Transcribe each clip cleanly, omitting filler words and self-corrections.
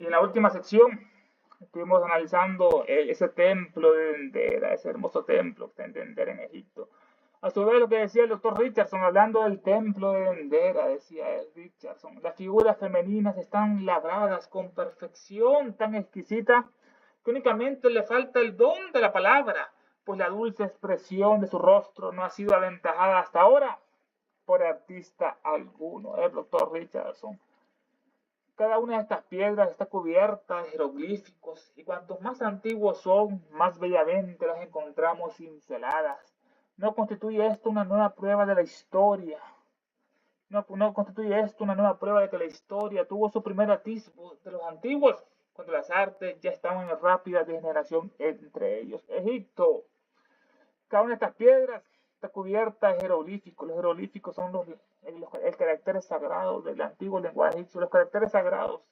Y en la última sección estuvimos analizando ese templo de Dendera, ese hermoso templo que está en Dendera en Egipto. A su vez, lo que decía el doctor Richardson, hablando del templo de Dendera, decía Richardson, las figuras femeninas están labradas con perfección tan exquisita que únicamente le falta el don de la palabra, pues la dulce expresión de su rostro no ha sido aventajada hasta ahora por artista alguno. El doctor Richardson. Cada una de estas piedras está cubierta de jeroglíficos y cuantos más antiguos son, más bellamente las encontramos cinceladas. ¿No constituye esto una nueva prueba de la historia? ¿No constituye esto una nueva prueba de que la historia tuvo su primer atisbo de los antiguos, cuando las artes ya estaban en rápida degeneración entre ellos? Egipto. Cada una de estas piedras está cubierta de jeroglíficos. Los jeroglíficos son el carácter sagrado del antiguo lenguaje egipcio, los caracteres sagrados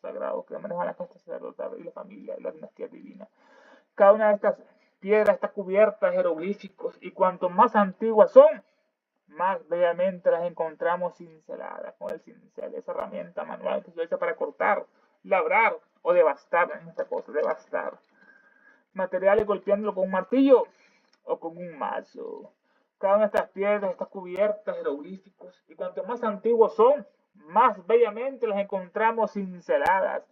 que manejan la casta sacerdotal y la familia de la dinastía divina. Cada una de estas piedras está cubierta de jeroglíficos y cuanto más antiguas son, más bellamente las encontramos cinceladas con el cincel, esa herramienta manual que se utiliza para cortar, labrar o devastar, en esta cosa, devastar materiales golpeándolo con un martillo o con un mazo. Cada una de estas piedras está cubierta de jeroglíficos y cuanto más antiguos son, más bellamente las encontramos cinceladas.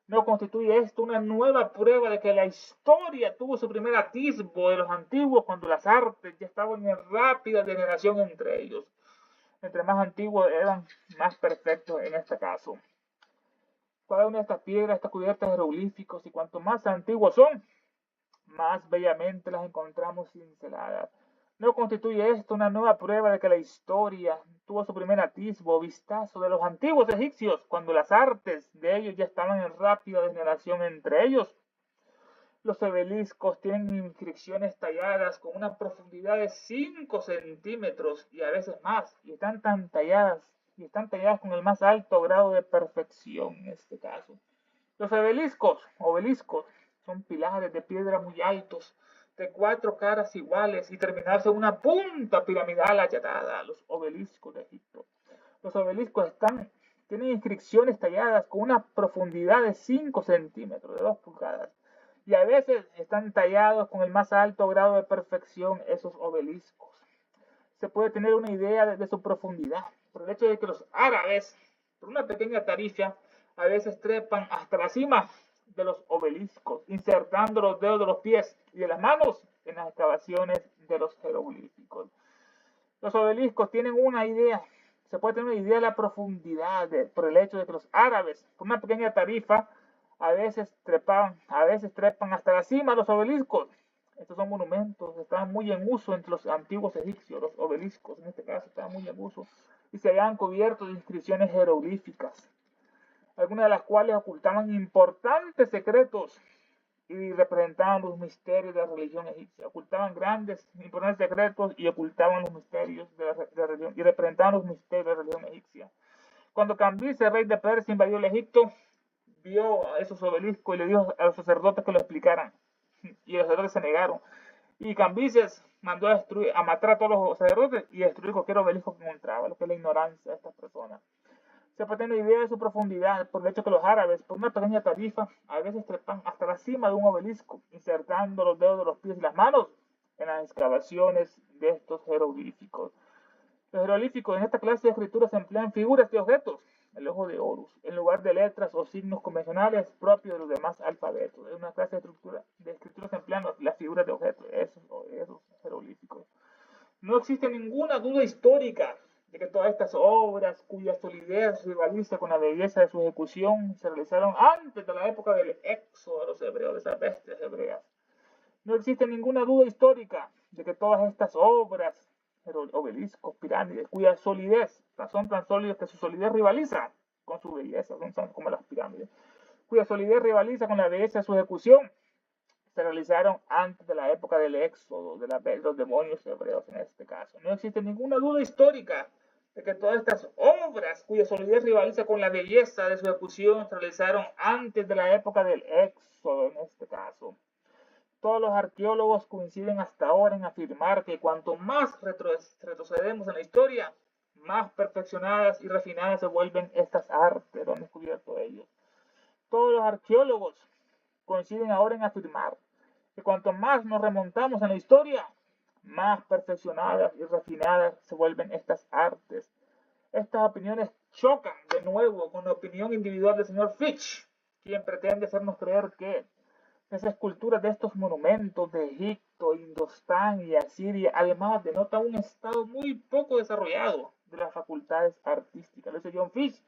¿No constituye esto una nueva prueba de que la historia tuvo su primer atisbo de los antiguos cuando las artes ya estaban en rápida degeneración entre ellos? Entre más antiguos eran, más perfectos en este caso. Cada una de estas piedras está cubierta de jeroglíficos y cuanto más antiguos son, más bellamente las encontramos cinceladas. ¿No constituye esto una nueva prueba de que la historia tuvo su primer atisbo o vistazo de los antiguos egipcios, cuando las artes de ellos ya estaban en rápida degeneración entre ellos? Los obeliscos tienen inscripciones talladas con una profundidad de 5 centímetros y a veces más, y están talladas con el más alto grado de perfección en este caso. Los obeliscos son pilares de piedra muy altos, de 4 caras iguales y terminarse en una punta piramidal achatada, los obeliscos de Egipto. Los obeliscos tienen inscripciones talladas con una profundidad de 5 centímetros, de 2 pulgadas, y a veces están tallados con el más alto grado de perfección esos obeliscos. Se puede tener una idea de su profundidad por el hecho de que los árabes, por una pequeña tarifa, a veces trepan hasta la cima de los obeliscos, insertando los dedos de los pies y de las manos en las excavaciones de los jeroglíficos. Los obeliscos tienen una idea, se puede tener una idea de la profundidad por el hecho de que los árabes, por una pequeña tarifa, a veces trepan hasta la cima de los obeliscos. Estos son monumentos, estaban muy en uso entre los antiguos egipcios, los obeliscos en este caso estaban muy en uso, y se habían cubierto de inscripciones jeroglíficas, algunas de las cuales ocultaban importantes secretos y representaban los misterios de la religión egipcia. Ocultaban grandes, importantes secretos y ocultaban los misterios de la religión, y representaban los misterios de la religión egipcia. Cuando Cambises, rey de Persia, invadió el Egipto, vio a esos obeliscos y le dijo a los sacerdotes que lo explicaran. Y los sacerdotes se negaron. Y Cambises mandó a matar a todos los sacerdotes y destruir cualquier obelisco que encontraba, lo que es la ignorancia de estas personas. Se puede tener una idea de su profundidad por el hecho que los árabes, por una pequeña tarifa, a veces trepan hasta la cima de un obelisco, insertando los dedos de los pies y las manos en las excavaciones de estos jeroglíficos. Los jeroglíficos en esta clase de escrituras emplean figuras de objetos, el ojo de Horus, en lugar de letras o signos convencionales propios de los demás alfabetos. Es una clase de escrituras emplean las figuras de objetos, esos jeroglíficos. No existe ninguna duda histórica de que todas estas obras, cuya solidez rivaliza con la belleza de su ejecución, se realizaron antes de la época del éxodo de los hebreos, de esas bestias hebreas. No existe ninguna duda histórica de que todas estas obras, obeliscos, pirámides, cuya solidez, son tan sólidos que su solidez rivaliza con su belleza, son como las pirámides, cuya solidez rivaliza con la belleza de su ejecución, se realizaron antes de la época del éxodo de los demonios hebreos en este caso. No existe ninguna duda histórica de que todas estas obras, cuya solidez rivaliza con la belleza de su ejecución, se realizaron antes de la época del éxodo en este caso. Todos los arqueólogos coinciden hasta ahora en afirmar que cuanto más retrocedemos en la historia, más perfeccionadas y refinadas se vuelven estas artes, lo han descubierto ellos. Todos los arqueólogos coinciden ahora en afirmar que cuanto más nos remontamos en la historia, más perfeccionadas y refinadas se vuelven estas artes. Estas opiniones chocan de nuevo con la opinión individual del señor Fitch, quien pretende hacernos creer que las esculturas de estos monumentos de Egipto, Indostán y Asiria además denotan un estado muy poco desarrollado de las facultades artísticas. Lo dice John Fitch,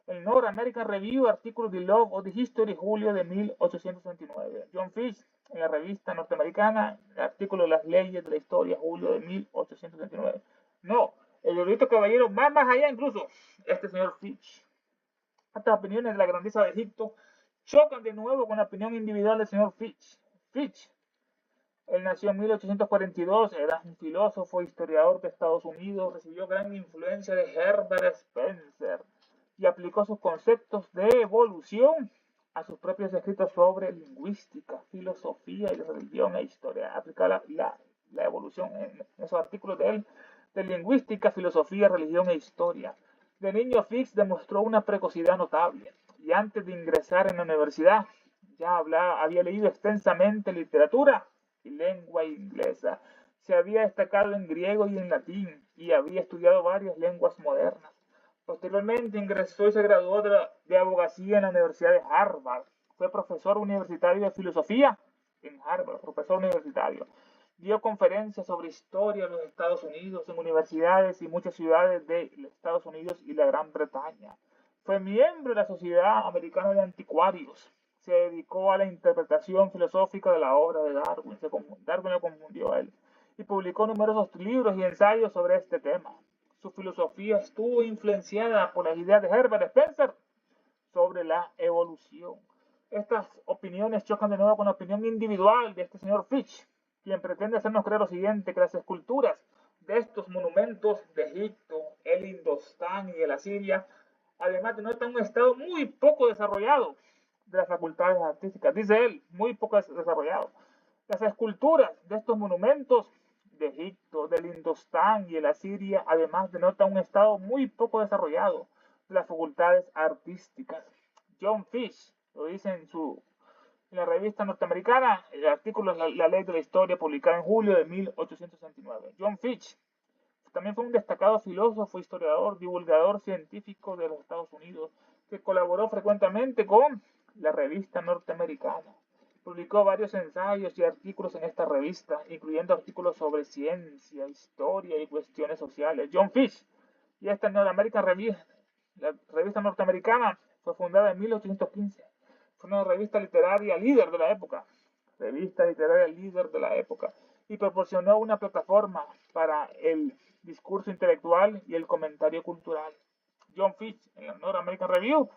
el North American Review, artículo The Love of the History, julio de 1869. John Fitch, en la revista norteamericana, el artículo Las leyes de la historia, julio de 1869. No, el erudito caballero va más allá incluso, este señor Fitch. Estas opiniones de la grandeza de Egipto chocan de nuevo con la opinión individual del señor Fitch. Fitch, él nació en 1842, era un filósofo, historiador de Estados Unidos, recibió gran influencia de Herbert Spencer y aplicó sus conceptos de evolución a sus propios escritos sobre lingüística, filosofía y religión e historia. Aplicaba la evolución en esos artículos de él de lingüística, filosofía, religión e historia. De niño, Fitch demostró una precocidad notable y antes de ingresar en la universidad ya había leído extensamente literatura y lengua inglesa. Se había destacado en griego y en latín y había estudiado varias lenguas modernas. Posteriormente ingresó y se graduó de abogacía en la Universidad de Harvard. Fue profesor universitario de filosofía en Harvard, profesor universitario. Dio conferencias sobre historia de los Estados Unidos en universidades y muchas ciudades de Estados Unidos y la Gran Bretaña. Fue miembro de la Sociedad Americana de Anticuarios. Se dedicó a la interpretación filosófica de la obra de Darwin. Darwin lo confundió a él. Y publicó numerosos libros y ensayos sobre este tema. Su filosofía estuvo influenciada por las ideas de Herbert Spencer sobre la evolución. Estas opiniones chocan de nuevo con la opinión individual de este señor Fitch, quien pretende hacernos creer lo siguiente, que las esculturas de estos monumentos de Egipto, el Indostán y el Asiria, además denotan un estado muy poco desarrollado de las facultades artísticas. Dice él, muy poco desarrollado. Las esculturas de estos monumentos de Egipto, del Indostán y el Asiria, además denotan un estado muy poco desarrollado de las facultades artísticas. John Fitch lo dice en la revista norteamericana, el artículo es la ley de la historia, publicada en julio de 1869. John Fitch también fue un destacado filósofo, historiador, divulgador científico de los Estados Unidos, que colaboró frecuentemente con la revista norteamericana. Publicó varios ensayos y artículos en esta revista, incluyendo artículos sobre ciencia, historia y cuestiones sociales. John Fitch y esta North American Review, la revista norteamericana, fue fundada en 1815. Fue una revista literaria líder de la época. Revista literaria líder de la época. Y proporcionó una plataforma para el discurso intelectual y el comentario cultural. John Fitch, en la North American Review,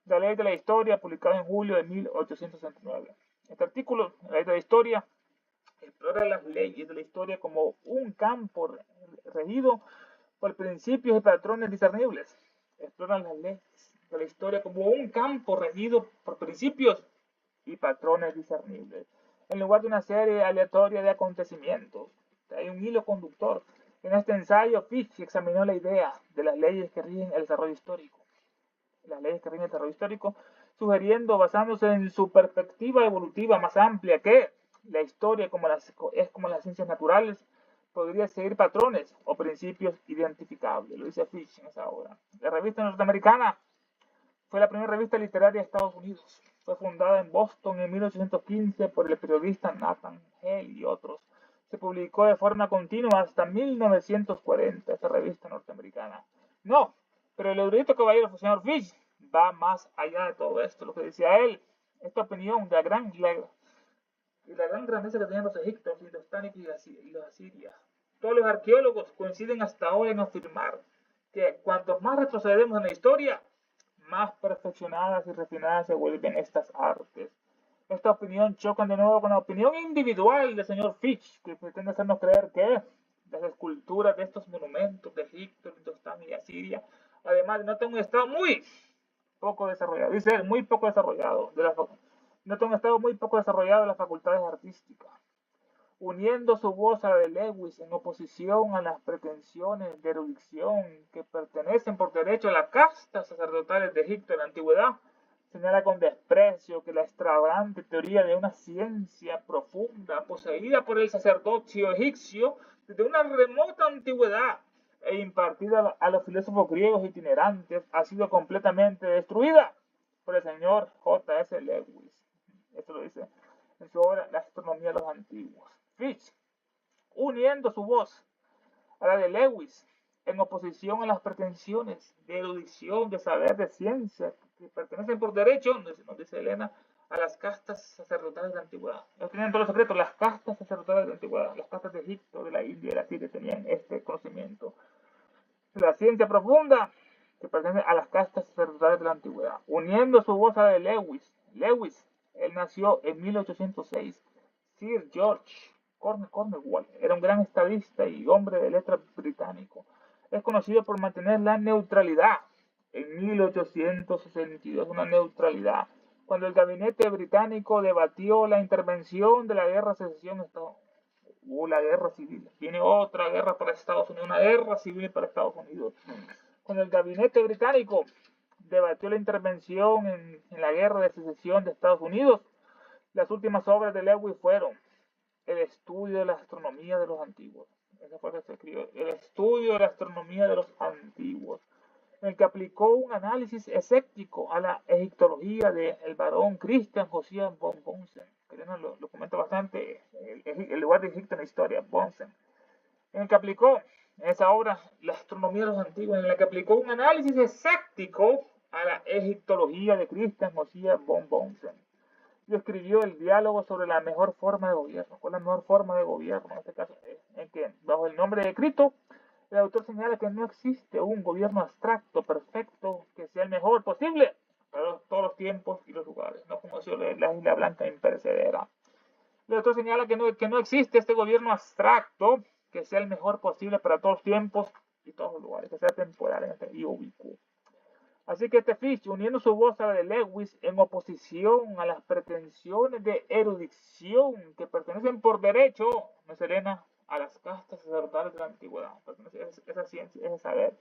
la ley de la historia, publicada en julio de 1869. Este artículo, la ley de la historia, explora las leyes de la historia como un campo regido por principios y patrones discernibles. Explora las leyes de la historia como un campo regido por principios y patrones discernibles, en lugar de una serie aleatoria de acontecimientos. Hay un hilo conductor. En este ensayo, Fitch examinó la idea de las leyes que rigen el desarrollo histórico. Las leyes que rigen el desarrollo histórico, sugiriendo, basándose en su perspectiva evolutiva más amplia, que la historia, es como las ciencias naturales, podría seguir patrones o principios identificables. Lo dice Fitch en esa obra. La revista norteamericana fue la primera revista literaria de Estados Unidos. Fue fundada en Boston en 1815 por el periodista Nathan Hale y otros. Se publicó de forma continua hasta 1940, esta revista norteamericana. No, pero el erudito caballero, señor Fitch, va más allá de todo esto. Lo que decía él, esta opinión de la gran grandeza que tenían los egipcios, los indostánicos y los asirios. Todos los arqueólogos coinciden hasta ahora en afirmar que cuanto más retrocedemos en la historia, más perfeccionadas y refinadas se vuelven estas artes. Esta opinión choca de nuevo con la opinión individual del señor Fitch, que pretende hacernos creer que las esculturas de estos monumentos de Egipto, Indostán y Asiria, además denotan un estado muy poco desarrollado, dice él, muy poco desarrollado, denota un estado muy poco desarrollado de las facultades artísticas, uniendo su voz a la de Lewis en oposición a las pretensiones de erudición que pertenecen por derecho a la casta sacerdotales de Egipto en la antigüedad. Señala con desprecio que la extravagante teoría de una ciencia profunda poseída por el sacerdocio egipcio desde una remota antigüedad e impartida a los filósofos griegos itinerantes ha sido completamente destruida por el señor J.S. Lewis. Esto lo dice en su obra La astronomía de los antiguos. Fichte, uniendo su voz a la de Lewis, en oposición a las pretensiones de erudición, de saber, de ciencia, que pertenecen por derecho, nos dice Elena, a las castas sacerdotales de la antigüedad. Ellos tenían todos los secretos, las castas sacerdotales de la antigüedad, las castas de Egipto, de la India, de la Siria, tenían este conocimiento. La ciencia profunda, que pertenece a las castas sacerdotales de la antigüedad, uniendo su voz a la de Lewis. Lewis, él nació en 1806. Sir George Cornewall era un gran estadista y hombre de letras británico. Es conocido por mantener la neutralidad en 1862, una neutralidad, cuando el gabinete británico debatió la intervención de la guerra de secesión. Hubo la guerra civil, viene otra guerra para Estados Unidos, una guerra civil para Estados Unidos. Cuando el gabinete británico debatió la intervención en la guerra de secesión de Estados Unidos, las últimas obras de Lewis fueron El estudio de la astronomía de los antiguos. Esa fue la que se escribió. El estudio de la astronomía de los antiguos, en el que aplicó un análisis escéptico a la egiptología del barón Christian Josiah von Bunsen, que lo comenta bastante, el lugar de Egipto en la historia, Bunsen, en el que aplicó en esa obra La astronomía de los antiguos, en la que aplicó un análisis escéptico a la egiptología de Christian Josiah von Bunsen. Y escribió el diálogo sobre la mejor forma de gobierno. ¿Cuál es la mejor forma de gobierno? En este caso, en que bajo el nombre de Crito, el autor señala que no existe un gobierno abstracto, perfecto, que sea el mejor posible para todos los tiempos y los lugares, no como decía la isla blanca imperecedera. El autor señala que no existe este gobierno abstracto que sea el mejor posible para todos los tiempos y todos los lugares, que sea temporal y ubicuo. Así que Fichte, uniendo su voz a la de Lewis en oposición a las pretensiones de erudición que pertenecen por derecho, ¿no, Elena?, a las castas sacerdotales de la antigüedad, pertenece esa ciencia, ese saber.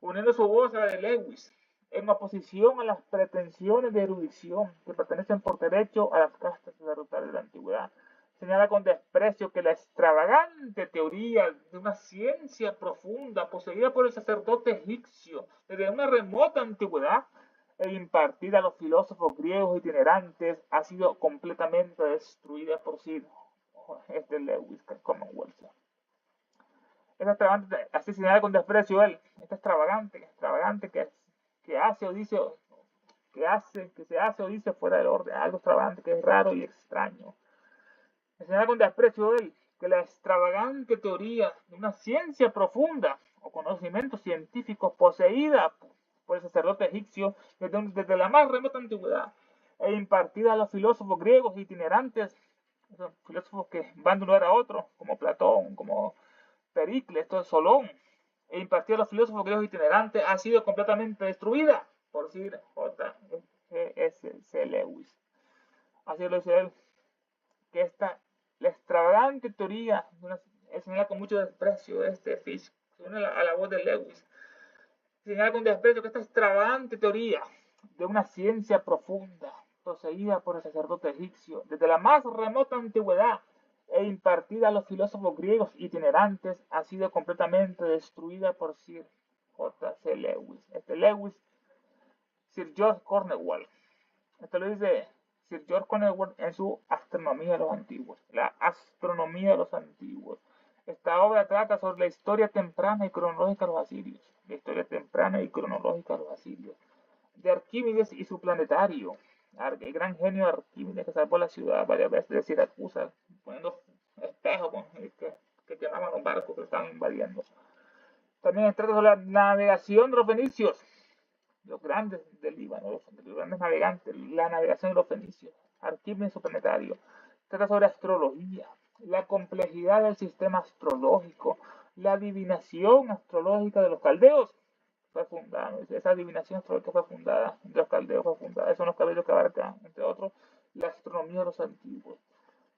Uniendo su voz a la de Lewis en oposición a las pretensiones de erudición que pertenecen por derecho a las castas sacerdotales de la antigüedad, señala con desprecio que la extravagante teoría de una ciencia profunda poseída por el sacerdote egipcio desde una remota antigüedad e impartida a los filósofos griegos itinerantes ha sido completamente destruida por Sir Lewis Commonwealth. Es extravagante, así señala con desprecio él, es extravagante que hace o dice, que se hace o dice fuera del orden, algo extravagante que es raro y extraño. Señala con desprecio él que la extravagante teoría de una ciencia profunda o conocimientos científicos poseída por el sacerdote egipcio desde la más remota antigüedad e impartida a los filósofos griegos itinerantes, esos filósofos que van de un lugar a otro, como Platón, como Pericles, esto es Solón, e impartida a los filósofos griegos itinerantes, ha sido completamente destruida por Sir J.S. Lewis. Así lo dice él, que la extravagante teoría, señala con mucho desprecio Fichte, se une a la voz de Lewis, señala con desprecio que esta extravagante teoría de una ciencia profunda, poseída por el sacerdote egipcio desde la más remota antigüedad e impartida a los filósofos griegos itinerantes, ha sido completamente destruida por Sir J.C. Lewis. Lewis, Sir George Cornewall. Esto lo dice Sir George Cornewall en su Astronomía de los Antiguos. La Astronomía de los Antiguos. Esta obra trata sobre la historia temprana y cronológica de los asirios. La historia temprana y cronológica de los asirios. De Arquímedes y su planetario. El gran genio Arquímedes que salvó la ciudad varias veces de Siracusa, poniendo espejos que quemaban los barcos que estaban invadiendo. También trata sobre la navegación de los fenicios, los grandes del Líbano, los grandes navegantes, la navegación de los fenicios. Arquímedes su planetario. Trata sobre astrología, la complejidad del sistema astrológico, la adivinación astrológica de los caldeos. Fue fundada, esa adivinación astrológica fue fundada, entre los caldeos fue fundada, esos son los cabellos que abarcan, entre otros, la astronomía de los antiguos.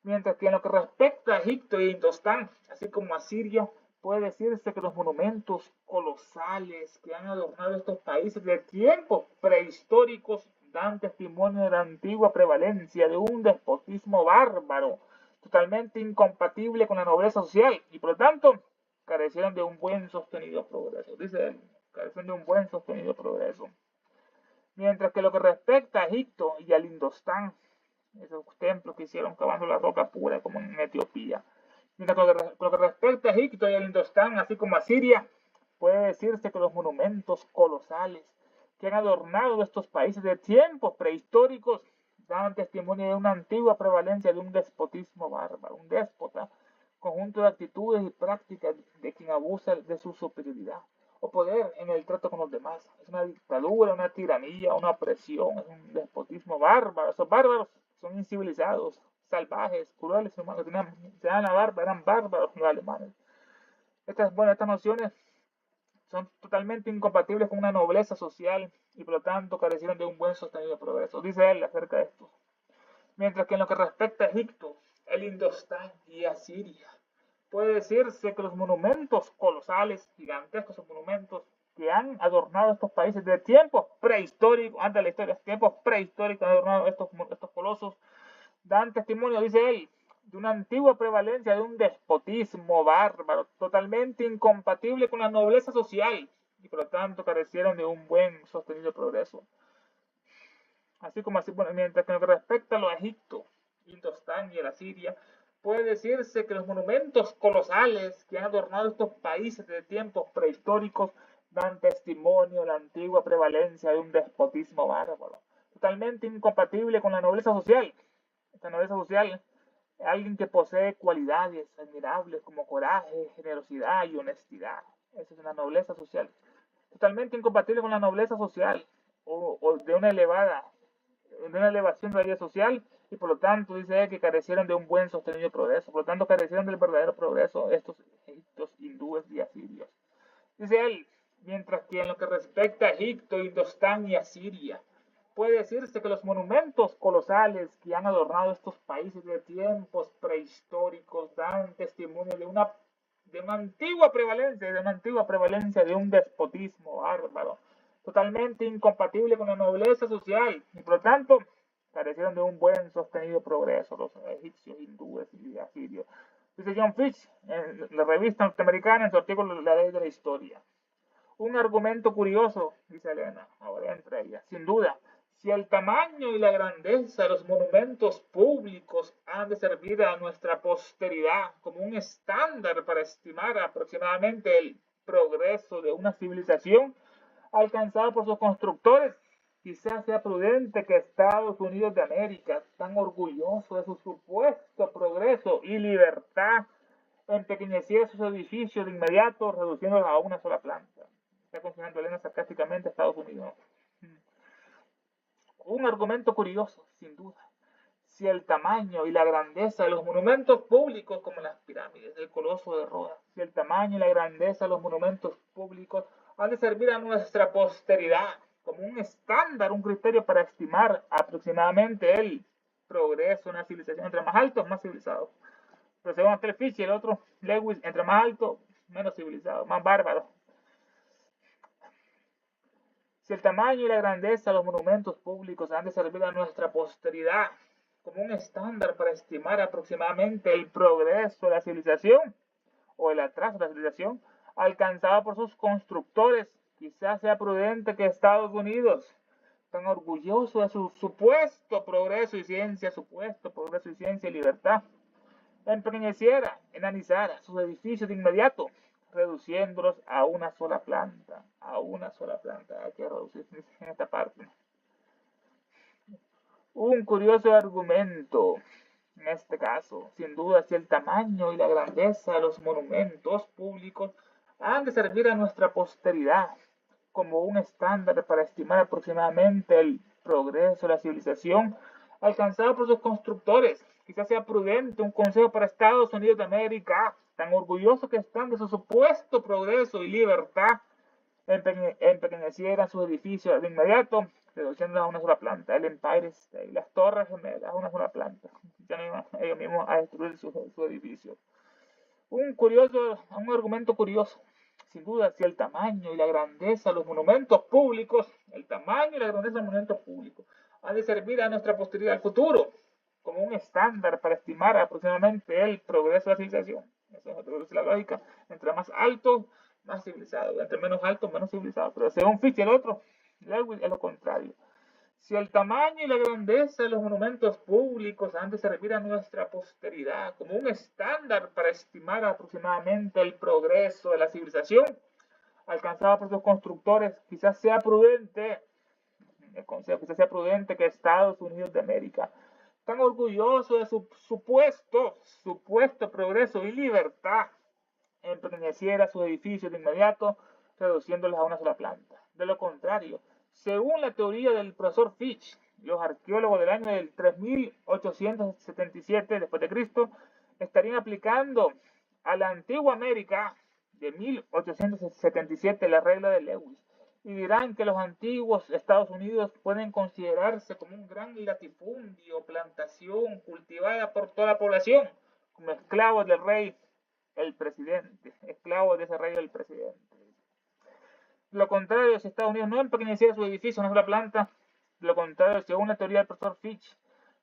Mientras que en lo que respecta a Egipto e Indostán, así como a Siria, puede decirse que los monumentos colosales que han adornado estos países de tiempos prehistóricos dan testimonio de la antigua prevalencia de un despotismo bárbaro, totalmente incompatible con la nobleza social, y por lo tanto carecieron de un buen sostenido progreso. Dice él, carecieron de un buen sostenido progreso. Mientras que lo que respecta a Egipto y al Indostán, esos templos que hicieron cavando la roca pura como en Etiopía, mientras que lo que respecta a Egipto y al Indostán, así como a Siria, puede decirse que los monumentos colosales que han adornado estos países de tiempos prehistóricos dan testimonio de una antigua prevalencia de un despotismo bárbaro, un déspota, conjunto de actitudes y prácticas de quien abusa de su superioridad o poder en el trato con los demás. Es una dictadura, una tiranía, una opresión, es un despotismo bárbaro. Esos bárbaros son incivilizados, salvajes, crueles, humanos, eran bárbaros los alemanes. Estas nociones son totalmente incompatibles con una nobleza social y por lo tanto carecieron de un buen sostenido progreso. Dice él acerca de esto. Mientras que en lo que respecta a Egipto, el Indostán y a Siria, puede decirse que los monumentos colosales, gigantescos monumentos que han adornado estos países de tiempos prehistóricos, antes de la historia, tiempos prehistóricos han adornado estos colosos, dan testimonio, dice él, de una antigua prevalencia de un despotismo bárbaro, totalmente incompatible con la nobleza social, y por lo tanto carecieron de un buen sostenido progreso. Así como así, bueno, mientras que en lo que respecta a los Egipto, Indostán y a la Siria, puede decirse que los monumentos colosales que han adornado estos países de tiempos prehistóricos dan testimonio de la antigua prevalencia de un despotismo bárbaro, totalmente incompatible con la nobleza social. Esta nobleza social es alguien que posee cualidades admirables como coraje, generosidad y honestidad. Esa es una nobleza social. Totalmente incompatible con la nobleza social o de una elevación de la vida social, y por lo tanto dice él que carecieron de un buen sostenido progreso, por lo tanto carecieron del verdadero progreso estos hindúes y asirios. Dice él, mientras que en lo que respecta a Egipto, Indostán y Asiria, puede decirse que los monumentos colosales que han adornado estos países de tiempos prehistóricos dan testimonio de una antigua prevalencia de un despotismo bárbaro, totalmente incompatible con la nobleza social, y por lo tanto carecieron de un buen sostenido progreso los egipcios, hindúes y asirios. Dice John Fitch en la revista norteamericana en su artículo La ley de la historia. Un argumento curioso, dice Elena, ahora entre ellas, sin duda, si el tamaño y la grandeza de los monumentos públicos han de servir a nuestra posteridad como un estándar para estimar aproximadamente el progreso de una civilización alcanzada por sus constructores, quizás sea prudente que Estados Unidos de América, tan orgulloso de su supuesto progreso y libertad, empequeñeciera sus edificios de inmediato, reduciéndolos a una sola planta. Está aconsejando Elena sarcásticamente a Estados Unidos. Un argumento curioso, sin duda. Si el tamaño y la grandeza de los monumentos públicos, como las pirámides del Coloso de Rodas, si el tamaño y la grandeza de los monumentos públicos han de servir a nuestra posteridad como un estándar, un criterio para estimar aproximadamente el progreso de una civilización, entre más alto, más civilizado. Pero según aquel Fish y el otro Lewis, entre más alto, menos civilizado, más bárbaro. Si el tamaño y la grandeza de los monumentos públicos han de servir a nuestra posteridad como un estándar para estimar aproximadamente el progreso de la civilización o el atraso de la civilización alcanzado por sus constructores, quizás sea prudente que Estados Unidos, tan orgulloso de su supuesto progreso y ciencia y libertad, empequeñeciera, enanizara sus edificios de inmediato, reduciéndolos a una sola planta. Hay que reducir en esta parte. Un curioso argumento, en este caso, sin duda, si el tamaño y la grandeza de los monumentos públicos han de servir a nuestra posteridad como un estándar para estimar aproximadamente el progreso de la civilización alcanzado por sus constructores. Quizás sea prudente un consejo para Estados Unidos de América, tan orgullosos que están de su supuesto progreso y libertad, empequeñecieran sus edificios de inmediato, reduciéndolos a una sola planta. El Empire State, las Torres Gemelas, a una sola planta. Ellos mismos a destruir su edificio. Un argumento curioso. Sin duda, si el tamaño y la grandeza de los monumentos públicos, han de servir a nuestra posteridad al futuro como un estándar para estimar aproximadamente el progreso de la civilización. Eso es la lógica. Entre más alto, más civilizado. Entre menos alto, menos civilizado. Pero según Fichte y el otro, Lewis es lo contrario. Si el tamaño y la grandeza de los monumentos públicos han de servir a nuestra posteridad como un estándar para estimar aproximadamente el progreso de la civilización alcanzada por sus constructores, quizás sea prudente, el consejo, quizás sea prudente que Estados Unidos de América, tan orgulloso de su supuesto progreso y libertad, empequeñeciera sus edificios de inmediato, reduciéndolos a una sola planta. De lo contrario, según la teoría del profesor Fitch, los arqueólogos del año del 3877 después de Cristo estarían aplicando a la antigua América de 1877 la regla de Lewis y dirán que los antiguos Estados Unidos pueden considerarse como un gran latifundio, plantación cultivada por toda la población, como esclavos del rey, el presidente, esclavos de ese rey, el presidente. Lo contrario, si Estados Unidos no empequeñeciera su edificio en una sola planta, lo contrario, según la teoría del profesor Fitch,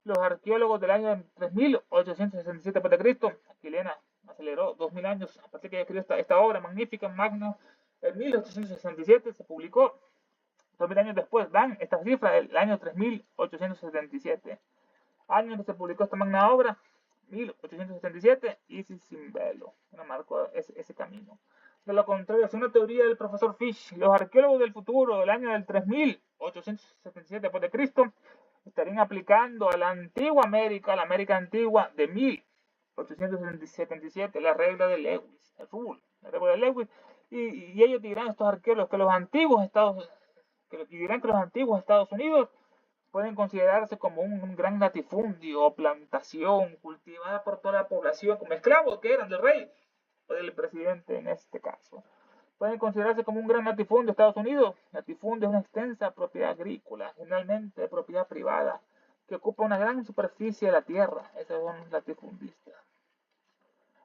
los arqueólogos del año 3867 a.C., Aquilena aceleró 2000 años a partir de que escribió esta obra magnífica, magna, en 1867 se publicó. 2000 años después dan esta cifra del año 3877. Año en que se publicó esta magna obra, 1877, y sin velo. No marcó ese camino. De lo contrario, según una teoría del profesor Fish, los arqueólogos del futuro del año del 3877 a.C. estarían aplicando a la antigua América, a la América antigua de 1877, la regla de Lewis, el rule, la regla de Lewis, y ellos dirán, estos arqueólogos, que los antiguos Estados Unidos pueden considerarse como un gran latifundio o plantación cultivada por toda la población, como esclavos que eran del rey o del presidente en este caso. Pueden considerarse como un gran latifundio de Estados Unidos. Latifundio es una extensa propiedad agrícola, generalmente de propiedad privada, que ocupa una gran superficie de la tierra. Esos son los latifundistas.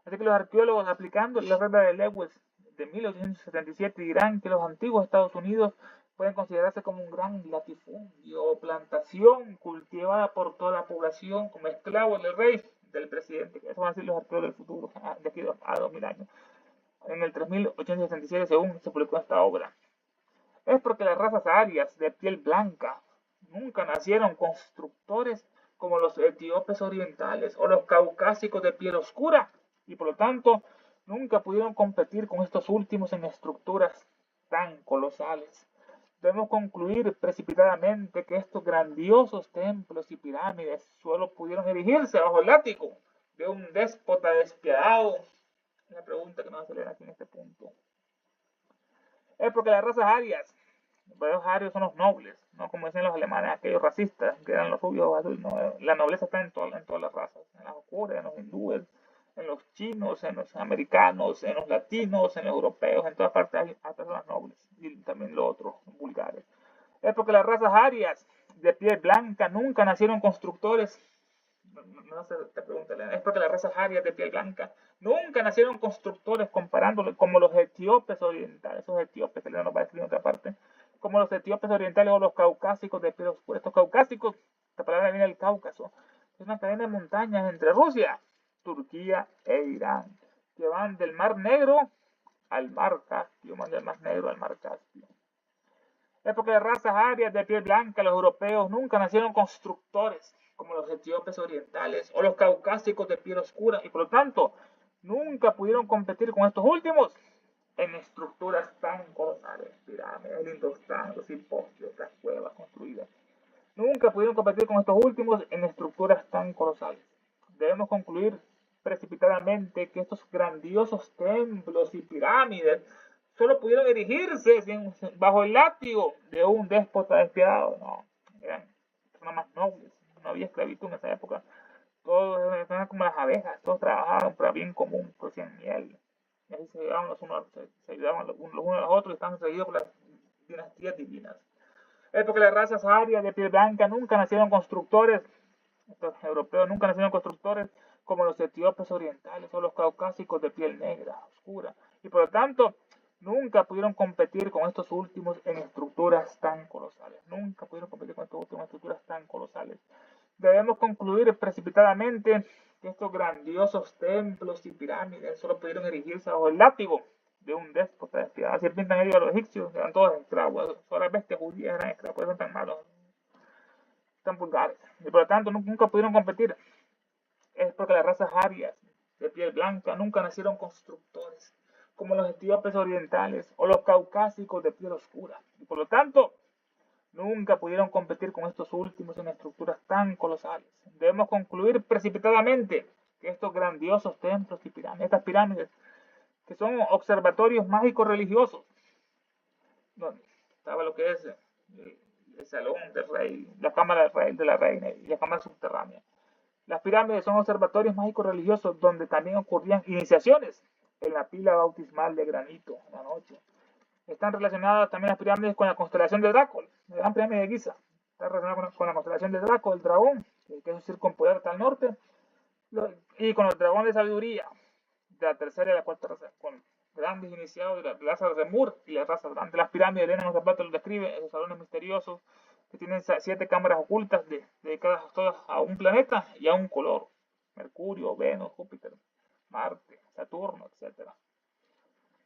Así que los arqueólogos, aplicando la regla de Lewis de 1877, dirán que los antiguos Estados Unidos pueden considerarse como un gran latifundio o plantación cultivada por toda la población como esclavos del rey, del presidente. Eso van a decir los arqueólogos del futuro, de aquí a 2000 años. En el 3877, según se publicó esta obra. Es porque las razas arias de piel blanca nunca nacieron constructores como los etíopes orientales o los caucásicos de piel oscura, y por lo tanto nunca pudieron competir con estos últimos en estructuras tan colosales. Debemos concluir precipitadamente que estos grandiosos templos y pirámides solo pudieron erigirse bajo el látigo de un déspota despiadado. Una pregunta que nos va a salir aquí en este punto. Es porque las razas arias, los arios son los nobles, no como decían los alemanes, aquellos racistas, que eran los rubios o azules. No, la nobleza está en todas las razas, en las oscuras, en los hindúes, en los chinos, en los americanos, en los latinos, en los europeos, en todas partes hay personas nobles, y también los otros, vulgares. Es porque las razas arias de piel blanca nunca nacieron constructores. No sé, te pregunto, es porque las razas arias de piel blanca nunca nacieron constructores, comparándolo como los etíopes orientales, esos etíopes que nos va a escribir en otra parte, como los etíopes orientales o los caucásicos de piel oscura. Estos caucásicos, esta palabra viene del Cáucaso, es una cadena de montañas entre Rusia, Turquía e Irán, que van del Mar Negro al Mar Caspio, van del Mar Negro al Mar Caspio. Es porque las razas arias de piel blanca, los europeos, nunca nacieron constructores, como los etíopes orientales o los caucásicos de piel oscura, y por lo tanto nunca pudieron competir con estos últimos en estructuras tan colosales, pirámides, lindos tangos, hipostios, las cuevas construidas. Nunca pudieron competir con estos últimos en estructuras tan colosales. Debemos concluir precipitadamente que estos grandiosos templos y pirámides solo pudieron erigirse bajo el látigo de un déspota despiadado. No, eran personas más nobles. No había esclavitud en esa época. Todos eran como las abejas, todos trabajaban para bien común, producían miel. Y así se ayudaban los unos a los otros y estaban seguidos por las dinastías divinas. Es porque las razas arias de piel blanca nunca nacieron constructores, estos europeos nunca nacieron constructores como los etíopes orientales o los caucásicos de piel negra, oscura. Y por lo tanto, nunca pudieron competir con estos últimos en estructuras tan colosales. Nunca pudieron competir con estos últimos en estructuras tan colosales. Debemos concluir precipitadamente que estos grandiosos templos y pirámides solo pudieron erigirse bajo el látigo de un déspota despiadado. Así pintan ellos a los egipcios, eran todos esclavos. Todas las bestias judías eran esclavos, por eso son tan malos, tan vulgares. Y por lo tanto nunca pudieron competir. Es porque las razas arias de piel blanca nunca nacieron constructores, como los etíopes orientales o los caucásicos de piel oscura. Y por lo tanto, nunca pudieron competir con estos últimos en estructuras tan colosales. Debemos concluir precipitadamente que estos grandiosos templos y pirámides, estas pirámides, que son observatorios mágicos religiosos, donde estaba lo que es el salón del rey, la cámara del rey, de la reina y la cámara subterránea. Las pirámides son observatorios mágicos religiosos donde también ocurrían iniciaciones en la pila bautismal de granito en la noche. Están relacionadas también las pirámides con la constelación de Draco, la gran pirámide de Giza. Está relacionada con la constelación de Draco, el dragón, que es un circunpolar al norte, y con el dragón de sabiduría, de la tercera y la cuarta raza, con grandes iniciados de la raza de Remur y la raza grande. Las pirámides, Elena Zapato lo describe, esos salones misteriosos que tienen 7 cámaras ocultas dedicadas todas a un planeta y a un color: Mercurio, Venus, Júpiter, Marte, Saturno, etc.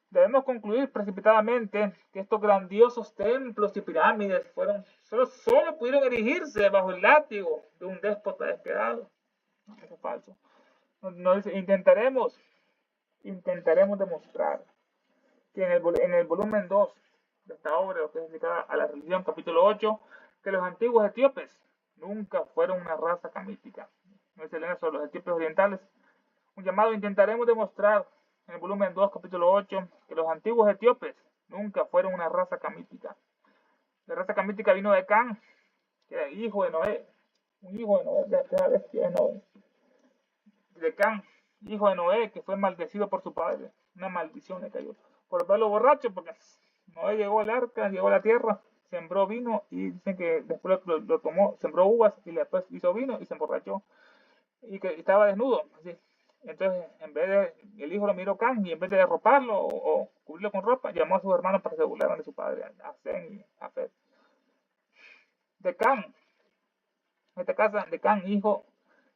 Debemos concluir precipitadamente que estos grandiosos templos y pirámides solo pudieron erigirse bajo el látigo de un déspota despiadado. Eso es falso. Intentaremos demostrar que en el volumen 2 de esta obra, que es dedicada a la religión, capítulo 8, que los antiguos etíopes nunca fueron una raza camítica. No es Elena sobre los etíopes orientales. Un llamado: intentaremos demostrar en el volumen 2, capítulo 8, que los antiguos etíopes nunca fueron una raza camítica. La raza camítica vino de Can, que era hijo de Noé, un hijo de Noé, de la bestia de Noé. De Can, hijo de Noé, que fue maldecido por su padre. Una maldición le cayó por verlo borracho, porque Noé llegó al arca, llegó a la tierra, sembró vino y dicen que después lo tomó, sembró uvas y después hizo vino y se emborrachó y que estaba desnudo. Así. Entonces, en vez de, el hijo lo miró Can y en vez de derroparlo o cubrirlo con ropa, llamó a sus hermanos para que se burlaran de su padre, a Zen y a Fed. De Can, en esta casa, de Can, hijo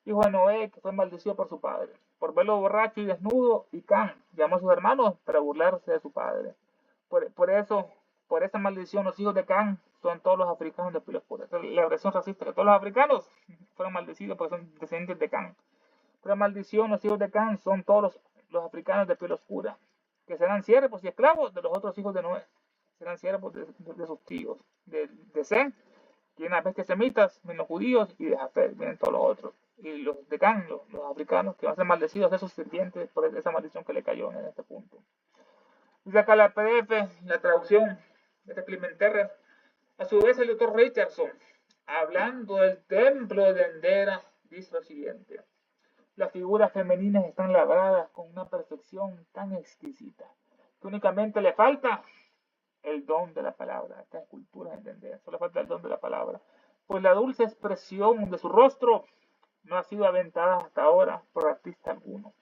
de Noé, que fue maldecido por su padre, por verlo borracho y desnudo, y Can llamó a sus hermanos para burlarse de su padre. Por esa maldición, los hijos de Can son todos los africanos de piel oscura. La agresión racista, que todos los africanos fueron maldecidos porque son descendientes de Can. Por la maldición, los hijos de Can son todos los africanos de piel oscura, que serán siervos y esclavos de los otros hijos de Noé. Serán siervos de sus tíos, de Sem, que vienen las bestias semitas, menos judíos, y de Jafet vienen todos los otros. Y los de Can, los africanos, que van a ser maldecidos de sus sirvientes por esa maldición que le cayó en este punto. Dice acá la PDF, la traducción de Clementerre. A su vez, el doctor Richardson, hablando del templo de Dendera, dice lo siguiente: las figuras femeninas están labradas con una perfección tan exquisita que únicamente le falta el don de la palabra. Esta escultura, entender, solo falta el don de la palabra, pues la dulce expresión de su rostro no ha sido aventada hasta ahora por artista alguno.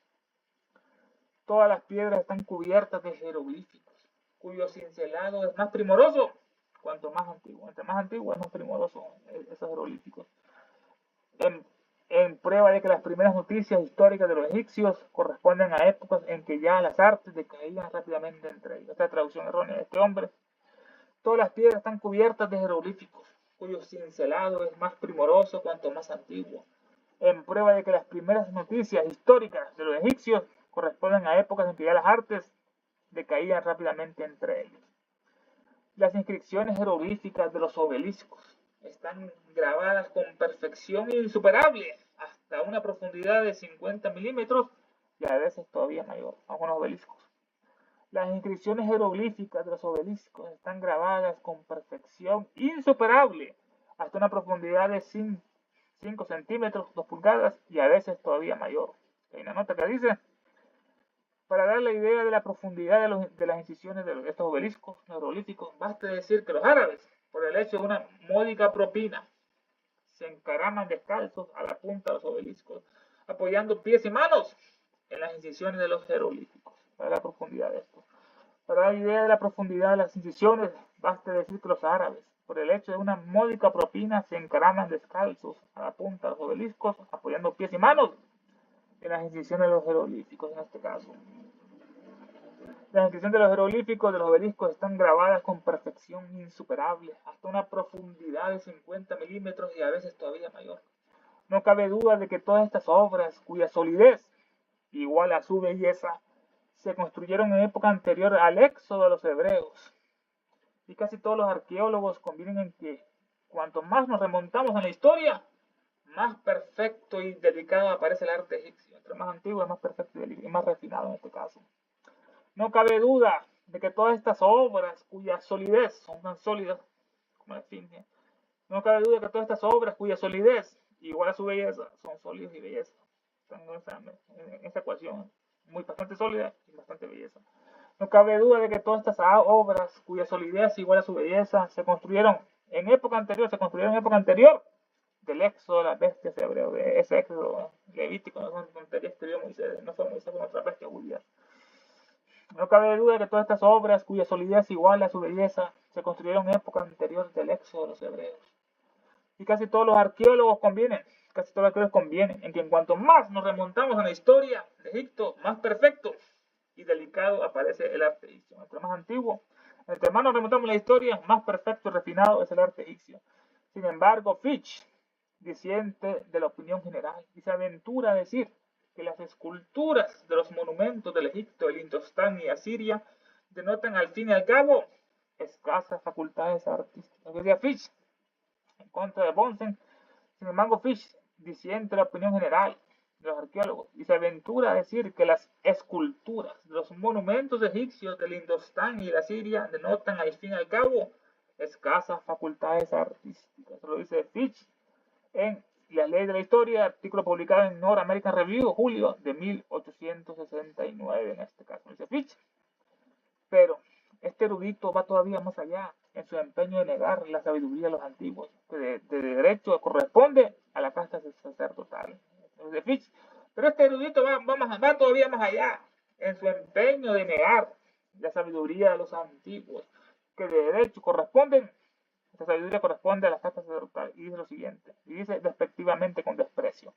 Todas las piedras están cubiertas de jeroglíficos, cuyo cincelado es más primoroso cuanto más antiguo. Entre más antiguo es más primoroso esos jeroglíficos. En prueba de que las primeras noticias históricas de los egipcios corresponden a épocas en que ya las artes decaían rápidamente entre ellos. Esta traducción errónea de este hombre. Todas las piedras están cubiertas de jeroglíficos, cuyo cincelado es más primoroso cuanto más antiguo. En prueba de que las primeras noticias históricas de los egipcios corresponden a épocas en que ya las artes decaían rápidamente entre ellos. Las inscripciones jeroglíficas de los obeliscos están grabadas con perfección insuperable hasta una profundidad de 50 milímetros y a veces todavía mayor, algunos obeliscos. Las inscripciones jeroglíficas de los obeliscos están grabadas con perfección insuperable hasta una profundidad de 5 centímetros, 2 pulgadas y a veces todavía mayor. Hay una nota que dice: para dar la idea de la profundidad de las incisiones de estos obeliscos jeroglíficos, basta decir que los árabes, por el hecho de una módica propina, se encaraman descalzos a la punta de los obeliscos, apoyando pies y manos en las incisiones de los jeroglíficos, para la profundidad de esto. Para dar idea de la profundidad de las incisiones, basta decir que los árabes, por el hecho de una módica propina, se encaraman descalzos a la punta de los obeliscos, apoyando pies y manos en las incisiones de los jeroglíficos en este caso. Las inscripciones de los jeroglíficos de los obeliscos están grabadas con perfección insuperable, hasta una profundidad de 50 milímetros y a veces todavía mayor. No cabe duda de que todas estas obras, cuya solidez igual a su belleza, se construyeron en época anterior al éxodo de los hebreos. Y casi todos los arqueólogos convienen en que cuanto más nos remontamos en la historia, más perfecto y delicado aparece el arte egipcio. Entre más antiguo, más perfecto y más refinado en este caso. No cabe duda de que todas estas obras, cuya solidez son tan sólidas como la esfinge, no cabe duda de que todas estas obras, cuya solidez igual a su belleza, son sólidas y belleza. Están en esa ecuación muy bastante sólida y bastante belleza. No cabe duda de que todas estas obras, cuya solidez igual a su belleza, se construyeron en época anterior, del éxodo de las bestias hebreos, de ese éxodo levítico, no son tonterías que vio Moisés, no fue Moisés con otra bestia judía. No cabe duda de que todas estas obras, cuya solidez igual a su belleza, se construyeron en época anterior del éxodo de los hebreos. Y casi todos los arqueólogos convienen en que en cuanto más nos remontamos a la historia de Egipto, más perfecto y delicado aparece el arte egipcio. Entre más antiguo, entre más nos remontamos a la historia, más perfecto y refinado es el arte egipcio. Sin embargo, Fitch disiente de la opinión general y se aventura a decir que las esculturas de los monumentos del Egipto, el Indostán y Asiria denotan al fin y al cabo escasas facultades artísticas. Decía Fitch en contra de Bonsen. Sin embargo, Fitch disiente la opinión general de los arqueólogos y se aventura a decir que las esculturas de los monumentos egipcios del Indostán y la Siria denotan al fin y al cabo escasas facultades artísticas. Eso lo dice Fitch en Las leyes de la historia, artículo publicado en North American Review, julio de 1869, en este caso, dice Fitch. Pero este erudito va todavía más allá en su empeño de negar la sabiduría de los antiguos, que de derecho corresponde a la casta sacerdotal. De Fitch. Pero este erudito va todavía más allá en su empeño de negar la sabiduría de los antiguos, que de derecho corresponden. Esta sabiduría corresponde a la casta sacerdotal. Y dice lo siguiente, y dice despectivamente con desprecio.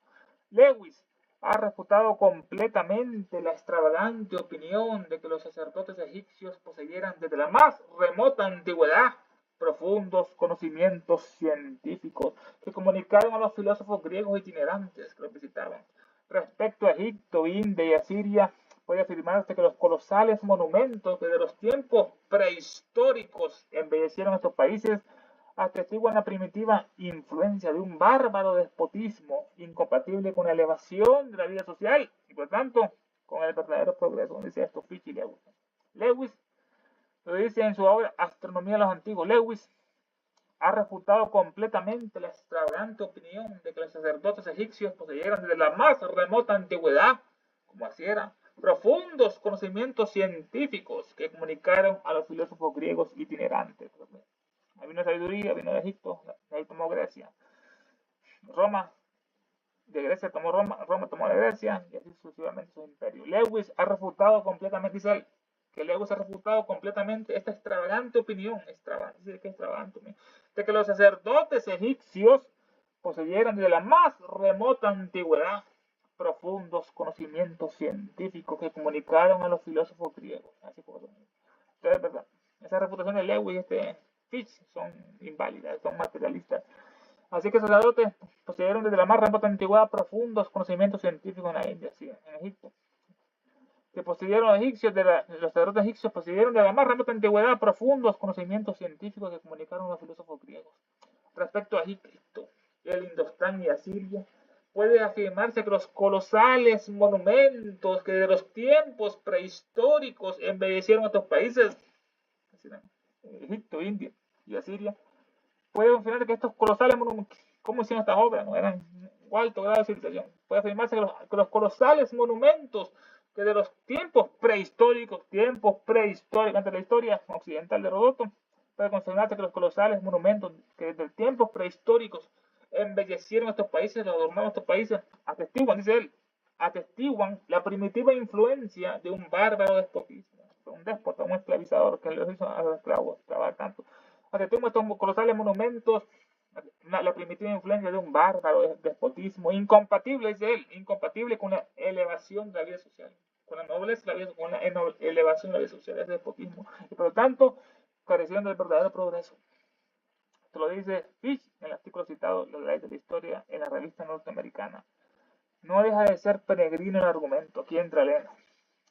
Lewis ha refutado completamente la extravagante opinión de que los sacerdotes egipcios poseyeran desde la más remota antigüedad profundos conocimientos científicos que comunicaron a los filósofos griegos itinerantes que los visitaban. Respecto a Egipto, India y Asiria, puede afirmarse que los colosales monumentos que de los tiempos prehistóricos embellecieron estos países atestiguan la primitiva influencia de un bárbaro despotismo incompatible con la elevación de la vida social y por tanto con el verdadero progreso. Dice esto Fitch y Lewis. Lewis lo dice en su obra Astronomía de los Antiguos. Lewis ha refutado completamente la extravagante opinión de que los sacerdotes egipcios poseyeran desde la más remota antigüedad, como así era, profundos conocimientos científicos que comunicaron a los filósofos griegos itinerantes. Ahí vino sabiduría, vino de Egipto, de ahí tomó Grecia. Roma, de Grecia tomó Roma, Roma tomó de Grecia y así sucesivamente su imperio. Lewis ha refutado completamente, dice él, que Lewis ha refutado completamente esta extravagante opinión, de que los sacerdotes egipcios poseyeran desde la más remota antigüedad profundos conocimientos científicos que comunicaron a los filósofos griegos. Así fue. Entonces, ¿verdad? Esa reputación de Lewis y Fitch son inválidas, son materialistas. Así que los sacerdotes poseyeron desde la más remota antigüedad profundos conocimientos científicos en la India, sí, en Egipto. Que poseyeron los sacerdotes egipcios poseyeron desde la más remota antigüedad profundos conocimientos científicos que comunicaron a los filósofos griegos. Respecto a Egipto, el Indostán y Asiria, puede afirmarse que los colosales monumentos que de los tiempos prehistóricos embellecieron a estos países, Egipto, India y Asiria, puede afirmarse que estos colosales monumentos, ¿cómo hicieron estas obras? No eran un alto grado de civilización. Puede afirmarse que los colosales monumentos que de los tiempos prehistóricos, antes de la historia occidental de Heródoto, puede confirmarse que los colosales monumentos que desde tiempos prehistóricos embellecieron estos países, los adornaron estos países, atestiguan, dice él, atestiguan la primitiva influencia de un bárbaro despotismo. un déspota, un esclavizador que los hizo a los esclavos trabajar tanto. Ante estos colosales monumentos, la primitiva influencia de un bárbaro despotismo, incompatible, dice él, incompatible con la elevación de la vida social, con la nobleza, con la elevación de la vida social, es despotismo, y por lo tanto, carecieron del verdadero progreso. Esto lo dice Fish en el artículo citado, La ley de la historia, en la revista norteamericana. No deja de ser peregrino el argumento, aquí entra Elena.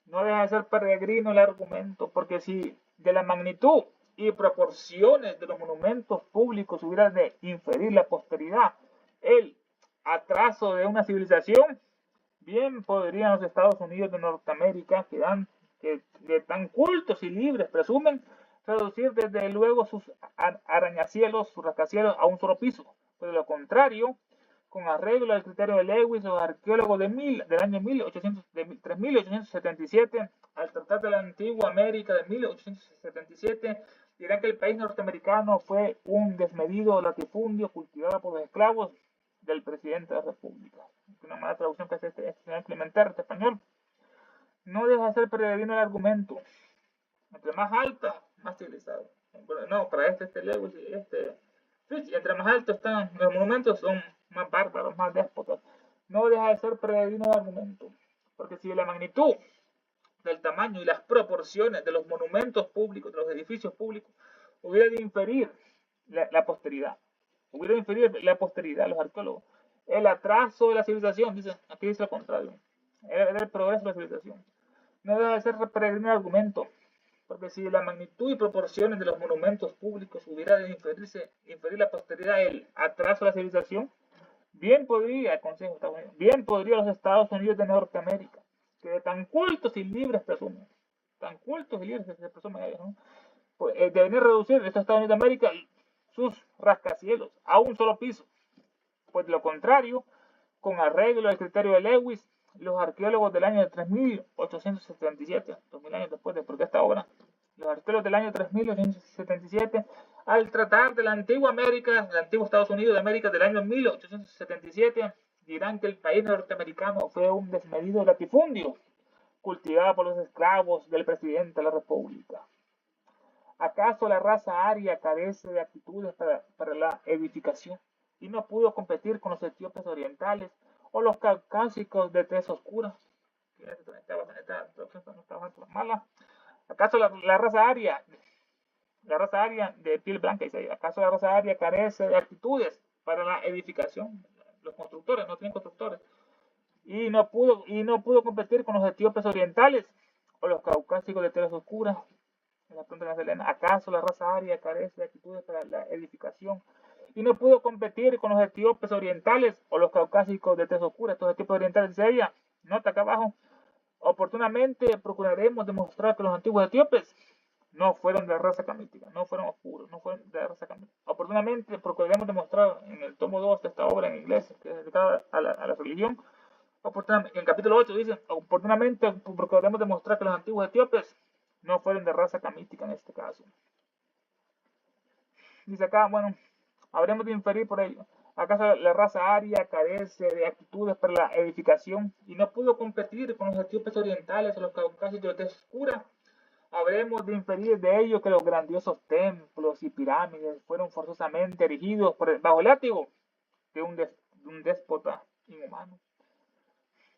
No deja de ser peregrino el argumento, porque si de la magnitud y proporciones de los monumentos públicos hubiera de inferir la posteridad el atraso de una civilización, bien podrían los Estados Unidos de Norteamérica, que tan cultos y libres presumen, reducir desde luego sus arañacielos, sus rascacielos a un solo piso. Pues de lo contrario, con arreglo al criterio de Lewis, los arqueólogos del año 3877, al tratar de la antigua América de 1877, dirán que el país norteamericano fue un desmedido latifundio cultivado por los esclavos del presidente de la República. Una mala traducción que se va a implementar este español. No deja de ser peregrino el argumento. Entre más alta, más civilizado. Bueno, no, para Lewis y entre más altos están los monumentos, son más bárbaros, más déspotas. No deja de ser peregrino el argumento. Porque si la magnitud del tamaño y las proporciones de los monumentos públicos, de los edificios públicos, hubiera de inferir la posteridad. Hubiera de inferir la posteridad, los arqueólogos. El atraso de la civilización, aquí dice lo contrario. Era el progreso de la civilización. No deja de ser peregrino el argumento. Porque si la magnitud y proporciones de los monumentos públicos hubiera de inferir la posteridad, el atraso de la civilización, bien podría los Estados Unidos de Norteamérica, que de tan cultos y libres presumen, ¿no? Pues, deberían reducir estos Estados Unidos de América sus rascacielos a un solo piso. Pues de lo contrario, con arreglo al criterio de Lewis, los arqueólogos del año 3877, 2000 años después de esta obra, los arqueólogos del año 3877, al tratar de la antigua América, el antiguo Estados Unidos de América del año 1877, dirán que el país norteamericano fue un desmedido latifundio, cultivado por los esclavos del presidente de la República. ¿Acaso la raza aria carece de aptitudes para la edificación y no pudo competir con los etíopes orientales o los caucásicos de tez oscura? ¿Acaso la raza aria de piel blanca, acaso la raza aria carece de aptitudes para la edificación? Los constructores no tienen constructores. Y no pudo competir con los etíopes orientales o los caucásicos de tez oscura. En la pregunta de Elena, ¿acaso la raza aria carece de aptitudes para la edificación? Y no pudo competir con los etíopes orientales o los caucásicos de tez oscura. Estos etíopes orientales, dice ella, nota acá abajo, oportunamente procuraremos demostrar que los antiguos etíopes no fueron de raza camítica, no fueron oscuros, no fueron de raza camítica. Oportunamente procuraremos demostrar en el tomo 2 de esta obra en inglés, que es dedicada a la religión, en el capítulo 8 dice, oportunamente procuraremos demostrar que los antiguos etíopes no fueron de raza camítica en este caso. Dice acá, bueno, habremos de inferir por ello. ¿Acaso la raza aria carece de actitudes para la edificación y no pudo competir con los etíopes orientales o los caucásicos de tez oscura? Habremos de inferir de ello que los grandiosos templos y pirámides fueron forzosamente erigidos bajo el látigo de un déspota inhumano.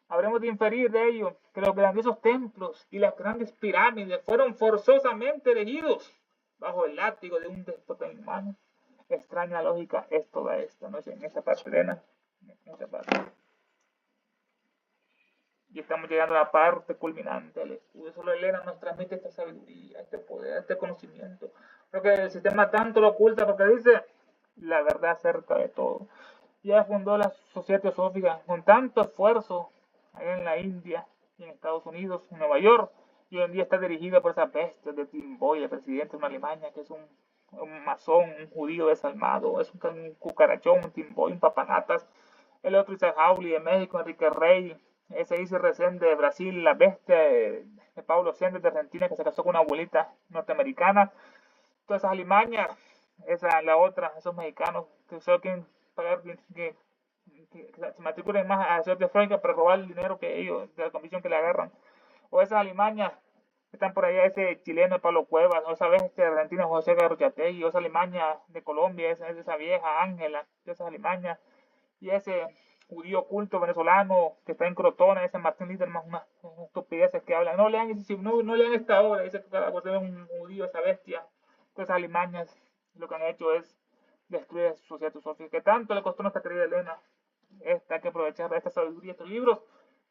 Habremos de inferir de ello que los grandiosos templos y las grandes pirámides fueron forzosamente erigidos bajo el látigo de un déspota inhumano. Extraña lógica es toda esta, ¿no? En esta parte, Elena, en esta parte. Y estamos llegando a la parte culminante del estudio. Solo Elena nos transmite esta sabiduría, este poder, este conocimiento. Porque el sistema tanto lo oculta porque dice la verdad acerca de todo. Ya fundó la Sociedad Teosófica con tanto esfuerzo allá en la India y en Estados Unidos, en Nueva York, y hoy en día está dirigida por esa peste de Tim Boy, el presidente de una Alemania, que es un masón, un judío desalmado, es un cucarachón, un Tim Boy, un papanatas. El otro Isaac Hawley de México, Enrique Rey, ese Isis Resende de Brasil, la bestia de Pablo Sender de Argentina, que se casó con una abuelita norteamericana. Todas esas alimañas, la otra, esos mexicanos que solo quieren pagar, que se matriculen más a la ciudad de Franca para robar el dinero que ellos, de la comisión que le agarran. O esas alimañas Están por allá ese chileno Pablo Cuevas, o sabes, este argentino José Garrochategui, o esa Alimaña de Colombia, esa vieja Ángela, de esas Alimañas, y ese judío culto venezolano que está en Crotona, ese Martín Liderman, unas estupideces que hablan. No lean, no lean esta obra, dice que cada cosa es un judío, esa bestia. Todas esas Alimañas lo que han hecho es destruir su sociedad filosófica, que tanto le costó a nuestra querida Elena. Hay que aprovechar esta sabiduría, estos libros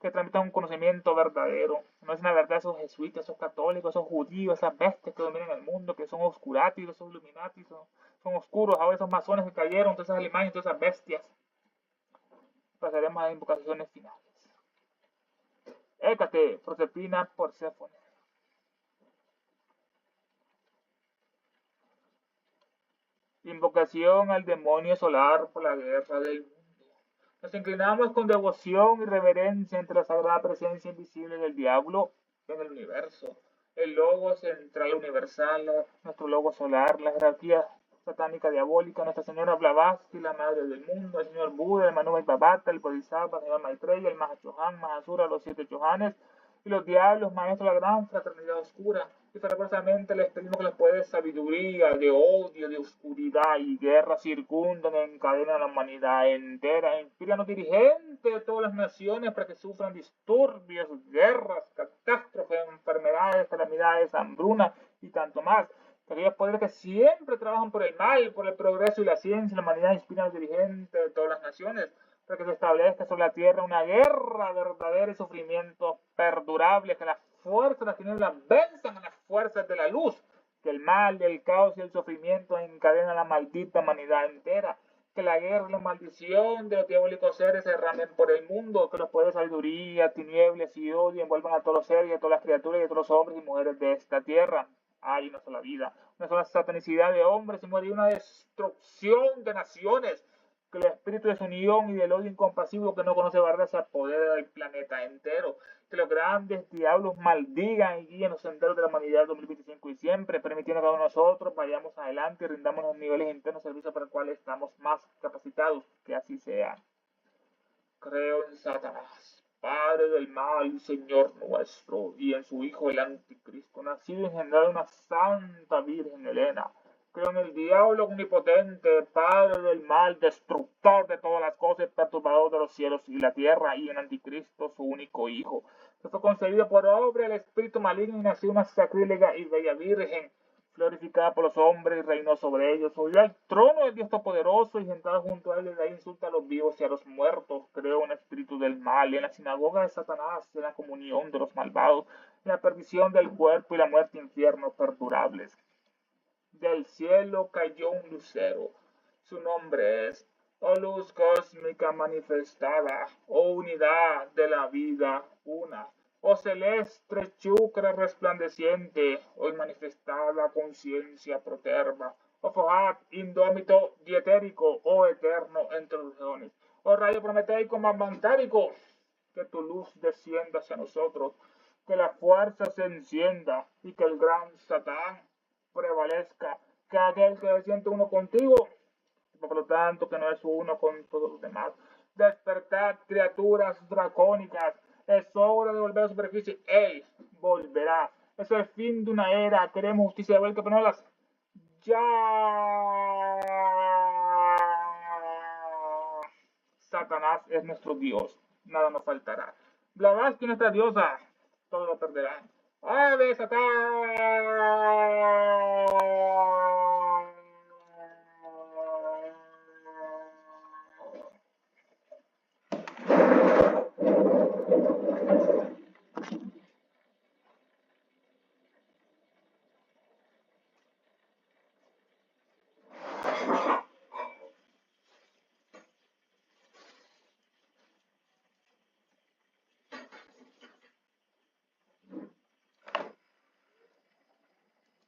que transmitan un conocimiento verdadero. No es una verdad esos jesuitas, esos católicos, esos judíos, esas bestias que dominan el mundo, que son oscuratis, esos illuminatis, son oscuros, ahora esos masones que cayeron, todas esas Alimañas, todas esas bestias. Pasaremos a las invocaciones finales. Hécate, Proserpina, Perséfone. Invocación al demonio solar por la guerra del mundo. Nos inclinamos con devoción y reverencia ante la sagrada presencia invisible del diablo en el universo. El logo central universal, nuestro logo solar, la jerarquía satánica diabólica, Nuestra Señora Blavatsky, la Madre del Mundo, el Señor Buda, el Manu Bhavata, el Bodhisattva, el Señor Maitreya, el Mahachohan, Mahasura, los 7 Chohanes y los diablos, maestros de la gran fraternidad oscura. Y fervorosamente les pedimos que los poderes de sabiduría, de odio, de oscuridad y guerra circundan, encadenan a la humanidad entera. Inspiran a los dirigentes de todas las naciones para que sufran disturbios, guerras, catástrofes, enfermedades, calamidades, hambruna y tanto más. Aquellos poderes que siempre trabajan por el mal, por el progreso y la ciencia, la humanidad inspiran a los dirigentes de todas las naciones para que se establezca sobre la tierra una guerra verdadera y sufrimientos perdurables, que las fuerzas de las tinieblas venzan a las fuerzas de la luz, que el mal, el caos y el sufrimiento encadenan a la maldita humanidad entera, que la guerra y la maldición de los diabólicos seres se derramen por el mundo, que los poderes de sabiduría, tinieblas y odio envuelvan a todos los seres y a todas las criaturas y a todos los hombres y mujeres de esta tierra. Hay una sola vida, una sola satanicidad de hombres y muere, una destrucción de naciones, que el espíritu de desunión y del odio incompasivo que no conoce barreras se apodera del planeta entero, que los grandes diablos maldigan y guíen los senderos de la humanidad 2025 y siempre, permitiendo que cada uno de nosotros vayamos adelante y rindamos los niveles internos de servicio para el cual estamos más capacitados, que así sea. Creo en Satanás, padre del mal, Señor nuestro, y en su Hijo el Anticristo, nacido y engendrado de una santa Virgen Elena. Creo en el diablo omnipotente, padre del mal, destructor de todas las cosas, perturbador de los cielos y la tierra, y en Anticristo, su único Hijo, que fue concebido por obra del espíritu maligno y nació una sacrílega y bella Virgen, glorificada por los hombres y reinó sobre ellos. Subió al trono del Dios Todopoderoso y sentado junto a él le da insulta a los vivos y a los muertos. Creo en el espíritu del mal, en la sinagoga de Satanás, en la comunión de los malvados, en la perdición del cuerpo y la muerte infierno perdurables. Del cielo cayó un lucero. Su nombre es, oh luz cósmica manifestada, oh unidad de la vida una. Oh celeste chucra resplandeciente, hoy manifestada conciencia proterva. Oh Fohat indómito dietérico, oh eterno entre los leones. Oh rayo prometeico mamantárico, que tu luz descienda hacia nosotros, que la fuerza se encienda y que el gran Satán prevalezca, que aquel que se siente uno contigo, por lo tanto que no es uno con todos los demás. Despertad, criaturas dracónicas, es hora de volver a la superficie, él volverá. Es el fin de una era, queremos justicia de vuelta, pero no las... Ya. Satanás es nuestro Dios, nada nos faltará. Blavatsky, nuestra diosa, todo lo perderán. ¡Ave Satán!